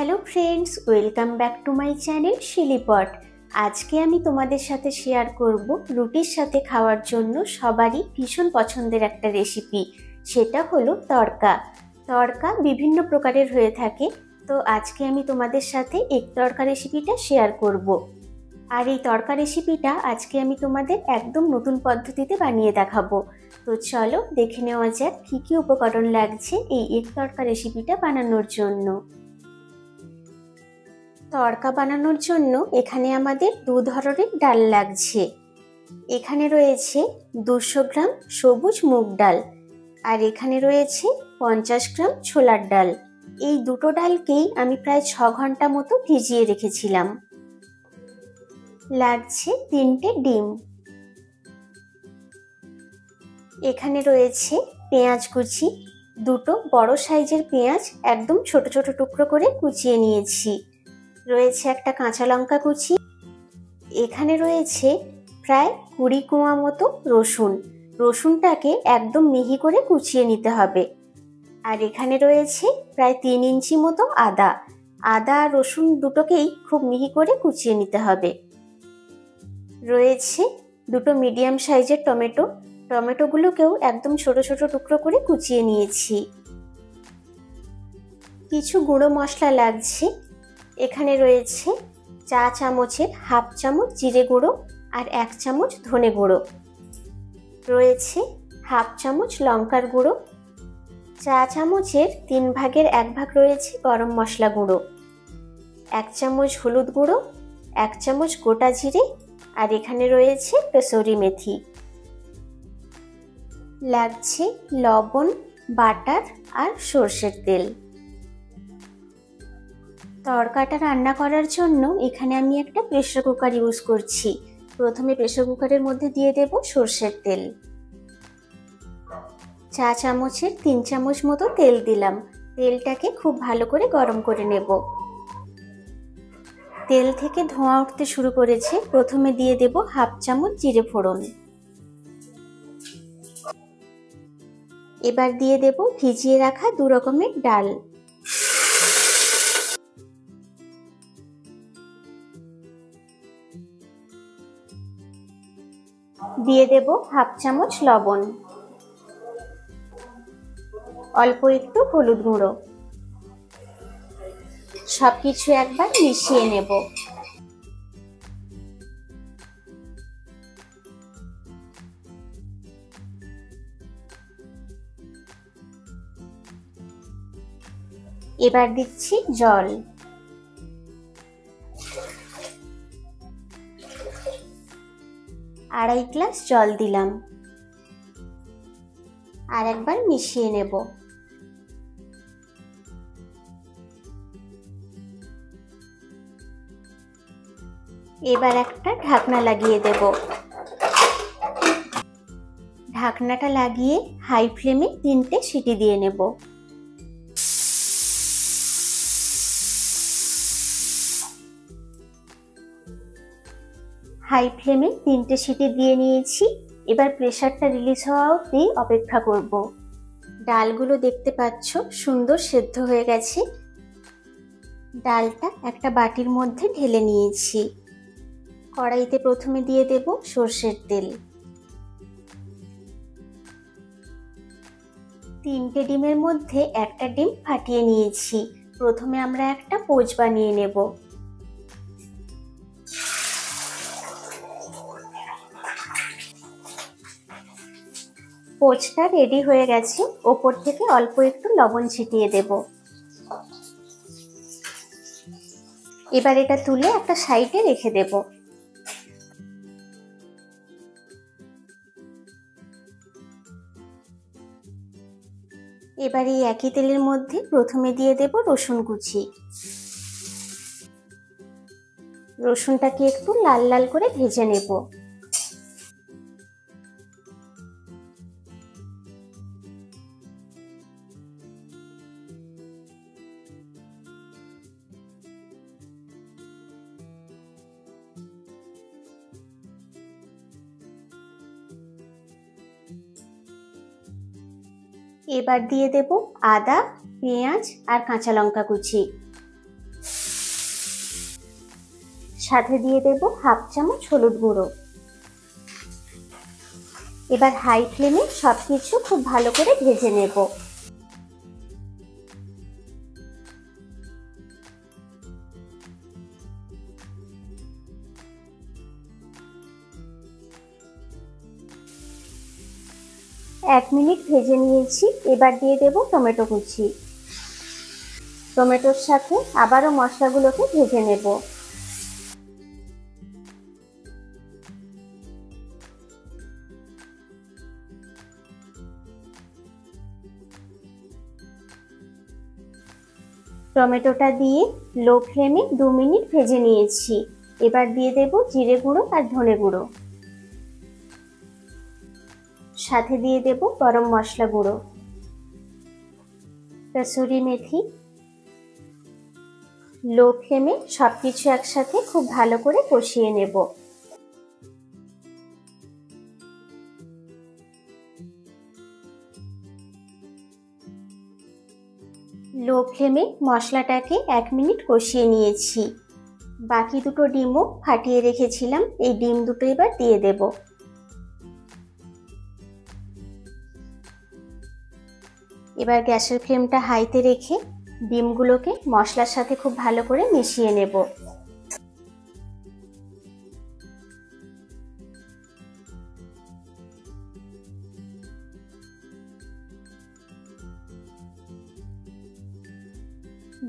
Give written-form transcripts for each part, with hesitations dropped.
Hello friends, welcome back to my channel শিলিপট। আজকে আমি তোমাদের সাথে শেয়ার করব রুটির সাথে খাওয়ার জন্য সবারই ভীষণ পছন্দের একটা রেসিপি। সেটা হলো তড়কা। তড়কা বিভিন্ন প্রকারের হয়ে থাকে, তো আজকে আমি তোমাদের সাথে এগ তড়কা রেসিপিটা শেয়ার করব। আর এই তড়কা রেসিপিটা আজকে আমি তোমাদের একদম নতুন পদ্ধতিতে বানিয়ে দেখাবো। তো চলো দেখে নেওয়া যাক কী কী উপকরণ লাগছে এই এগ তড়কা রেসিপিটা বানানোর জন্য। তড়কা বানানোর জন্য এখানে আমাদের দু ধরনের ডাল লাগছে। এখানে রয়েছে 200 গ্রাম সবুজ মুগ ডাল, আর এখানে রয়েছে 50 গ্রাম ছোলার ডাল। এই দুটো ডালকেই আমি প্রায় 6 ঘন্টা মতো ভিজিয়ে রেখেছিলাম। লাগছে 3টে ডিম। এখানে রয়েছে পেঁয়াজ কুচি, দুটো বড় সাইজের পেঁয়াজ একদম ছোট ছোট টুকরো করে কুচিয়ে নিয়েছি। রয়েছে একটা কাঁচা লঙ্কা কুচি। এখানে রয়েছে প্রায় 20 কোয়া মতো রসুন। রসুনটাকে একদম মিহি করে কুচিয়ে নিতে হবে। আর এখানে রয়েছে প্রায় 3 ইঞ্চি মতো আদা। আদা আর রসুন দুটোকেই খুব মিহি করে কুচিয়ে নিতে হবে। রয়েছে দুটো মিডিয়াম সাইজের টমেটো। টমেটোগুলোকেও একদম ছোট ছোট টুকরো করে কুচিয়ে নিয়েছি। কিছু গুঁড়ো মশলা লাগছে। এখানে রয়েছে চা চামচের হাফ চামচ জিরে গুঁড়ো আর 1 চামচ ধনে গুঁড়ো। রয়েছে হাফ চামচ লঙ্কার গুঁড়ো। চা চামচের 3 ভাগের 1 ভাগ রয়েছে গরম মশলা গুঁড়ো। 1 চামচ হলুদ গুঁড়ো, 1 চামচ গোটা জিরে, আর এখানে রয়েছে কসুরি মেথি। লাগছে লবণ, বাটার আর সর্ষের তেল। তড়কাটা রান্না করার জন্য এখানে আমি একটা প্রেসার কুকার ইউজ করছি। প্রথমে প্রেসার কুকারের মধ্যে দিয়ে দেব সর্ষের তেল। চা চামচের 3 চামচ মতো তেল দিলাম। তেলটাকে খুব ভালো করে গরম করে নেব। তেল থেকে ধোঁয়া উঠতে শুরু করেছে। প্রথমে দিয়ে দেব হাফ চামচ জিরে ফোড়ন। এবার দিয়ে দেব ভিজিয়ে রাখা 2 রকমের ডাল। দিয়ে দেব হাফ চামচ লবণ, অল্প একটু হলুদ গুঁড়ো। সবকিছু একবার মিশিয়ে নেব। এবার দিচ্ছি জল। আড়াই গ্লাস জল দিলাম। আর একবার মিশিয়ে নেব। এবার একটা ঢাকনা লাগিয়ে দেব। ঢাকনাটা লাগিয়ে হাই ফ্লেমে 3টে সিটি দিয়ে নেব। হাই ফ্লেমে 3টে সিটি দিয়ে নিয়েছি। এবার প্রেসারটা রিলিজ হওয়া অবধি অপেক্ষা করব। ডালগুলো দেখতে পাচ্ছ সুন্দর সেদ্ধ হয়ে গেছে। ডালটা একটা বাটির মধ্যে ঢেলে নিয়েছি। কড়াইতে প্রথমে দিয়ে দেব সর্ষের তেল। 3টে ডিমের মধ্যে একটা ডিম ফাটিয়ে নিয়েছি। প্রথমে আমরা একটা পোচ বানিয়ে নেব। পোচটা রেডি হয়ে গেছে। ওপর থেকে অল্প একটু লবণ ছিটিয়ে দেব। এবার এটা তুলে একটা সাইডে রেখে দেব। এবার এই একই তেলের মধ্যে প্রথমে দিয়ে দেব রসুন কুচি। রসুনটাকে একটু লাল লাল করে ভেজে নেব। এবার দিয়ে দেব আদা, পেঁয়াজ আর কাঁচা লঙ্কা কুচি। সাথে দিয়ে দেব হাফ চামচ হলুদ গুঁড়ো। এবার হাই ফ্লেমে সবকিছু খুব ভালো করে ভেজে নেব। এক মিনিট ভেজে নিয়েছি। এবার দিয়ে দেব টমেটো কুচি। টমেটোর সাথে আবারও মশলাগুলোকে ভেজে নেব। টমেটোটা দিয়ে লো ফ্লেমে 2 মিনিট ভেজে নিয়েছি। এবার দিয়ে দেব জিরে গুঁড়ো আর ধনে গুঁড়ো। সাথে দিয়ে দেব গরম মশলা গুঁড়ো, কসুরি মেথি। লো ফ্লেমে সবকিছু একসাথে খুব ভালো করে কষিয়ে নেব। লো ফ্লেমে মশলাটাকে 1 মিনিট কষিয়ে নিয়েছি। বাকি দুটো ডিমও ফাটিয়ে রেখেছিলাম, এই ডিম দুটো এবার দিয়ে দেব। এবার গ্যাসের ফ্লেমটা হাইতে রেখে ডিমগুলোকে মশলার সাথে খুব ভালো করে মিশিয়ে নেব।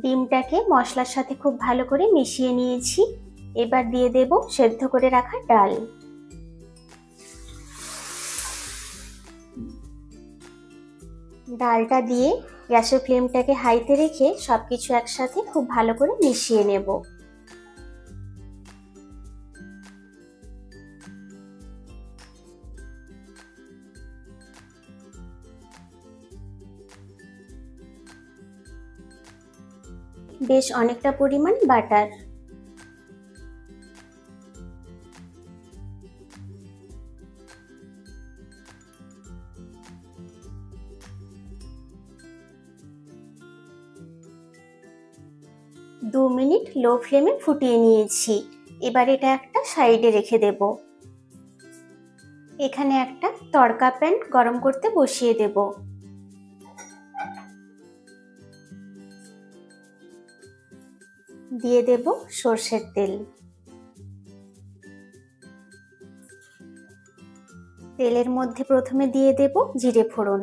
ডিমটাকে মশলার সাথে খুব ভালো করে মিশিয়ে নিয়েছি। এবার দিয়ে দেব সেদ্ধ করে রাখা ডাল। ডালটা দিয়ে গ্যাসের ফ্লেমটাকে হাইতে রেখে সবকিছু একসাথে খুব ভালো করে মিশিয়ে নেব। বেশ অনেকটা পরিমাণ বাটার। দু মিনিট লো ফ্লেমে ফুটিয়ে নিয়েছি। এবার এটা একটা সাইডে রেখে দেব। এখানে একটা তড়কা প্যান গরম করতে বসিয়ে দেব। দিয়ে দেব সরষের তেল। তেলের মধ্যে প্রথমে দিয়ে দেব জিরে ফোড়ন,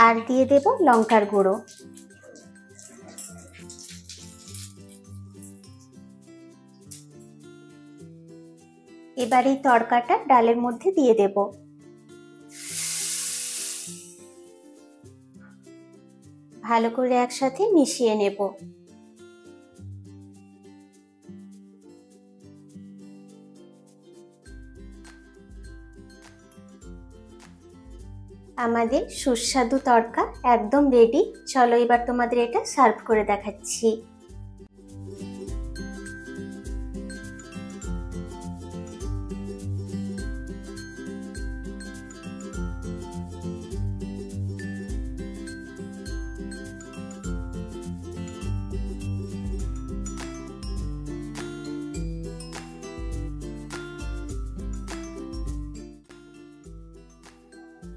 আর দিয়ে দেব লঙ্কার গুঁড়ো। এবার এই তড়কাটা ডালের মধ্যে দিয়ে দেব। ভালো করে একসাথে মিশিয়ে নেব। আমাদের সুস্বাদু তড়কা একদম রেডি। চলো এবার তোমাদের এটা সার্ভ করে দেখাচ্ছি।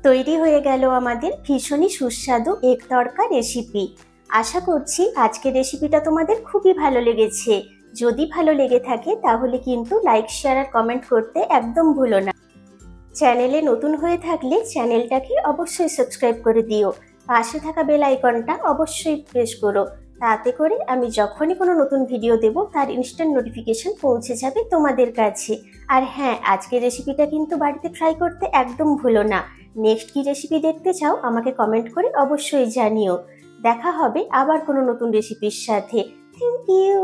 তৈরি হয়ে গেল আমাদের ভীষণই সুস্বাদু এগ তড়কা রেসিপি। আশা করছি আজকের রেসিপিটা তোমাদের খুবই ভালো লেগেছে। যদি ভালো লেগে থাকে তাহলে কিন্তু লাইক, শেয়ার আর কমেন্ট করতে একদম ভুলো না। চ্যানেলে নতুন হয়ে থাকলে চ্যানেলটাকে অবশ্যই সাবস্ক্রাইব করে দিও। পাশে থাকা বেল আইকনটা অবশ্যই প্রেস করো, তাতে করে আমি যখনই কোনো নতুন ভিডিও দেব তার ইনস্ট্যান্ট নোটিফিকেশন পৌঁছে যাবে তোমাদের কাছে। আর হ্যাঁ, আজকের রেসিপিটা কিন্তু বাড়িতে ট্রাই করতে একদম ভুলো না। নেক্সট কি রেসিপি দেখতে চাও আমাকে কমেন্ট করে অবশ্যই জানিও। দেখা হবে আবার কোনো নতুন রেসিপির সাথে। Thank you.